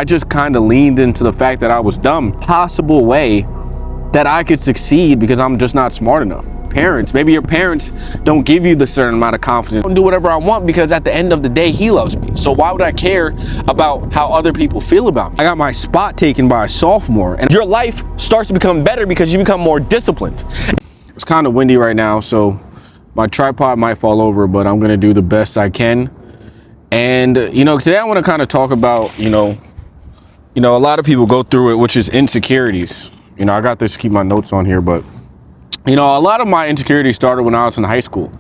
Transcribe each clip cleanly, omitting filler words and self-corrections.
I just kind of leaned into the fact that I was dumb. Possible way that I could succeed because I'm just not smart enough. Parents, maybe your parents don't give you the certain amount of confidence. I don't do whatever I want because at the end of the day, he loves me. So why would I care about how other people feel about me? I got my spot taken by a sophomore, and your life starts to become better because you become more disciplined. It's kind of windy right now, so my tripod might fall over, but I'm gonna do the best I can. And today I want to kind of talk about, a lot of people go through it, which is insecurities. I got this to keep my notes on here, but a lot of my insecurities started when I was in high school.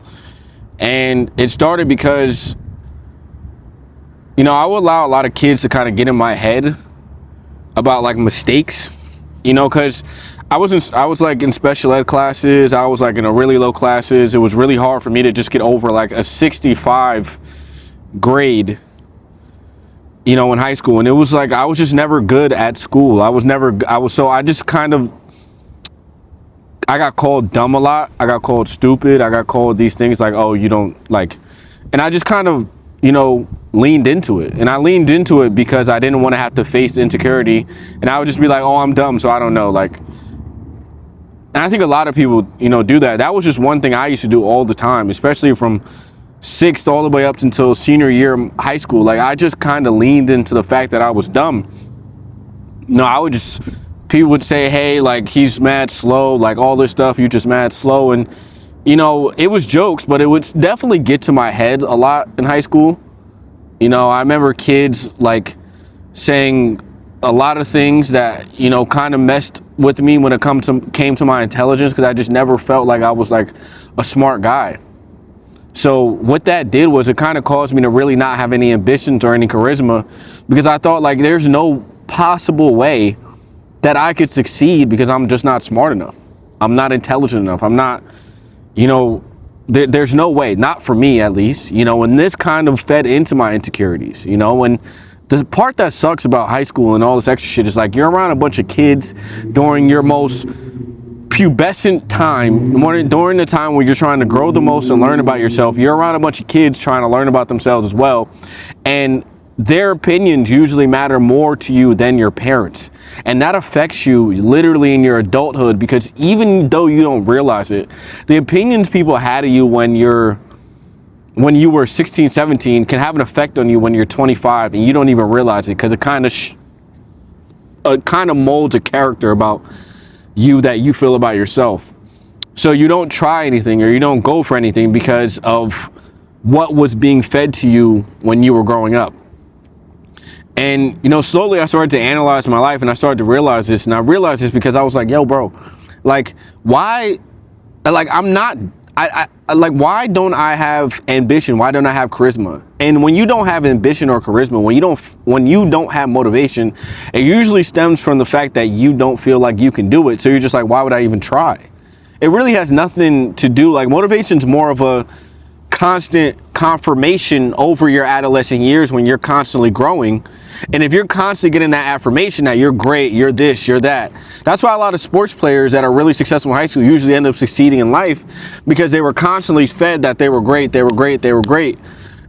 And it started because, I would allow a lot of kids to kind of get in my head about like mistakes, because I was like in special ed classes. I was like in a really low classes. It was really hard for me to just get over like a 65 grade, in high school. And it was like, I was just never good at school. I got called dumb a lot. I got called stupid. I got called these things like, oh, you don't like, and I just kind of, leaned into it. And I leaned into it because I didn't want to have to face insecurity. And I would just be like, oh, I'm dumb, so I don't know. Like, and I think a lot of people, do that. That was just one thing I used to do all the time, especially from 6th all the way up until senior year of high school. Like, I just kind of leaned into the fact that I was dumb. People would say, hey, like, he's mad slow, like all this stuff, you just mad slow. And, it was jokes, but it would definitely get to my head a lot in high school. I remember kids like saying a lot of things that, kind of messed with me when it came to my intelligence, because I just never felt like I was like a smart guy. So what that did was it kind of caused me to really not have any ambitions or any charisma, because I thought like there's no possible way that I could succeed because I'm just not smart enough. I'm not intelligent enough. I'm not, there's no way, not for me at least, and this kind of fed into my insecurities, and the part that sucks about high school and all this extra shit is like you're around a bunch of kids during your most pubescent time, during the time where you're trying to grow the most and learn about yourself. You're around a bunch of kids trying to learn about themselves as well, and their opinions usually matter more to you than your parents. And that affects you literally in your adulthood, because even though you don't realize it, the opinions people had of you when you were 16, 17 can have an effect on you when you're 25 and you don't even realize it, because it kind of molds a character about you that you feel about yourself. So you don't try anything or you don't go for anything because of what was being fed to you when you were growing up. And, slowly I started to analyze my life, and I started to realize this. And I realized this because I was like, yo, bro, like, why, like, why don't I have ambition? Why don't I have charisma? And when you don't have ambition or charisma, when you don't have motivation, it usually stems from the fact that you don't feel like you can do it. So you're just like, why would I even try? It really has nothing to do, like, motivation's more of a constant confirmation over your adolescent years when you're constantly growing. And if you're constantly getting that affirmation that you're great, you're this, you're that, that's why a lot of sports players that are really successful in high school usually end up succeeding in life, because they were constantly fed that they were great, they were great, they were great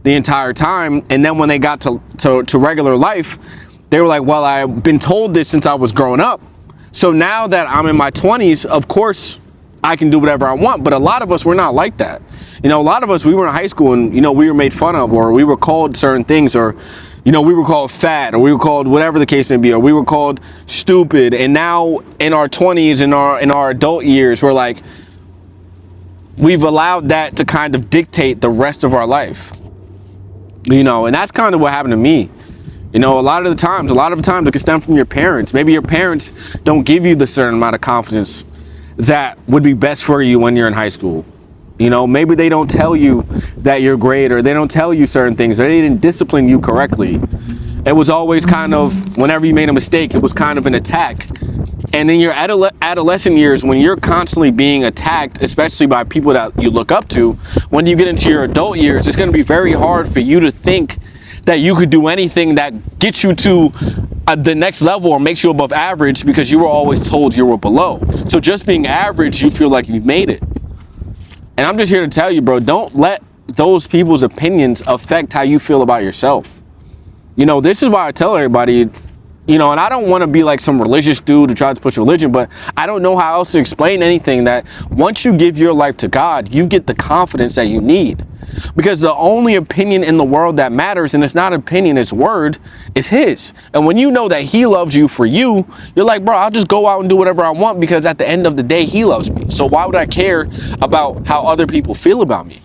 the entire time. And then when they got to regular life, they were like, well, I've been told this since I was growing up. So now that I'm in my 20s, of course I can do whatever I want. But a lot of us, we're not like that. A lot of us, we were in high school and, we were made fun of, or we were called certain things, or, we were called fat, or we were called whatever the case may be, or we were called stupid. And now in our 20s, in our adult years, we're like, we've allowed that to kind of dictate the rest of our life, and that's kind of what happened to me. A lot of the times it can stem from your parents. Maybe your parents don't give you the certain amount of confidence that would be best for you when you're in high school. Maybe they don't tell you that you're great, or they don't tell you certain things, or they didn't discipline you correctly. It was always kind of, whenever you made a mistake, it was kind of an attack. And in your adolescent years, when you're constantly being attacked, especially by people that you look up to, when you get into your adult years, it's going to be very hard for you to think that you could do anything that gets you to the next level or makes you above average, because you were always told you were below. So just being average, you feel like you've made it. And I'm just here to tell you, bro, don't let those people's opinions affect how you feel about yourself. This is why I tell everybody, You know, and I don't want to be like some religious dude who tries to push religion, but I don't know how else to explain anything that once you give your life to God, you get the confidence that you need. Because the only opinion in the world that matters, and it's not opinion, it's word, is his. And when you know that he loves you for you, you're like, bro, I'll just go out and do whatever I want, because at the end of the day, he loves me. So why would I care about how other people feel about me?